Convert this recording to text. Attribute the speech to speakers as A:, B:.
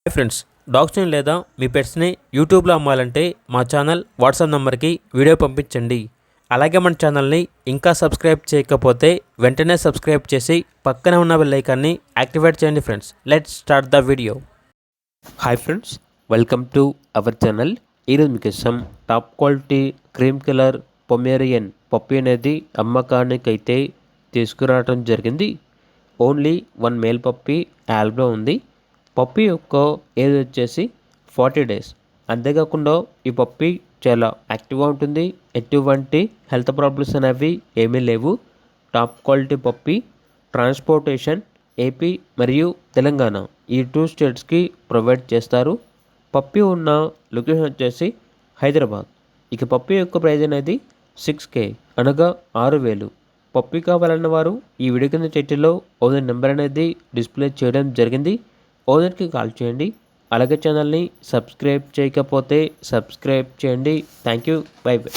A: Hi friends, డాగ్స్ని లేదా మీ పెట్స్ని యూట్యూబ్లో అమ్మాలంటే మా ఛానల్ వాట్సాప్ నెంబర్కి వీడియో పంపించండి. అలాగే మన ఛానల్ని ఇంకా సబ్స్క్రైబ్ చేయకపోతే వెంటనే సబ్స్క్రైబ్ చేసి పక్కనే ఉన్న బెల్ ఐకాన్ని యాక్టివేట్ చేయండి. Friends, let's start the video. Hi friends, welcome to our channel. ఈరోజు మీకోసం top quality cream colour Pomeranian puppy అనేది అమ్మకానికి అయితే తీసుకురావడం జరిగింది. ఓన్లీ వన్ మేల్ పప్పీ యాల్బ్లో ఉంది. పప్పీ యొక్క ఏజ్ వచ్చేసి 40 days. అంతేకాకుండా ఈ పప్పీ చాలా యాక్టివ్గా ఉంటుంది. ఎటువంటి హెల్త్ ప్రాబ్లమ్స్ అనేవి ఏమీ లేవు. Top quality puppy. Transportation AP మరియు తెలంగాణ ఈ 2 స్టేట్స్కి ప్రొవైడ్ చేస్తారు. పప్పీ ఉన్న లొకేషన్ వచ్చేసి హైదరాబాద్. ఇక పప్పీ యొక్క ప్రైజ్ అనేది 6K అనగా 6,000. పప్పీ కావాలన్న వారు ఈ వీడియో కింద టైటిల్లో ఓనర్ నెంబర్ అనేది డిస్ప్లే చేయడం జరిగింది. ఓనర్కి కాల్ చేయండి. అలాగే ఛానల్ని సబ్స్క్రైబ్ చేయకపోతే సబ్స్క్రైబ్ చేయండి. Thank you. By by.